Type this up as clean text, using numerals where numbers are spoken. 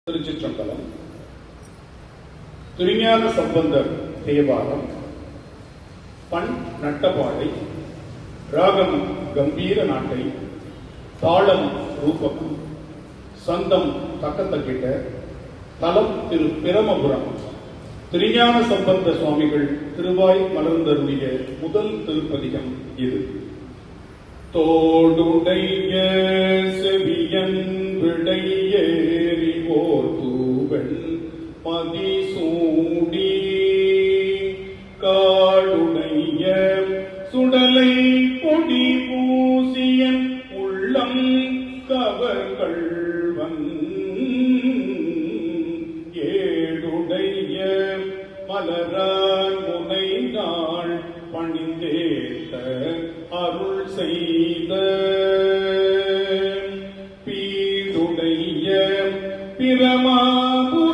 திருச்சிற்றம்பலம். திருஞான சம்பந்தர் தேவாரம். பண் நட்டபாடை, ராகம் கம்பீர நாட்டை, தாளம் ரூபகம், சந்தம் தக்கத்தக்கிட்ட, தலம் திரு பிரமபுரம். திருஞான சம்பந்த சுவாமிகள் திருவாய் மலர்ந்தருடைய முதல் திருப்பதிகம் இது. தோடுடைய செவியன் விடையேறி ஓர் தூவன் மதிசூடி, காடுடைய சுடலை பொடி பூசியன் உள்ளம் கவர்கள்வன், ஏடுடைய மலரார் முனை நாள் பணிந்தேத்த அருள் செய்த, பீடுடைய பிரமாபுரீச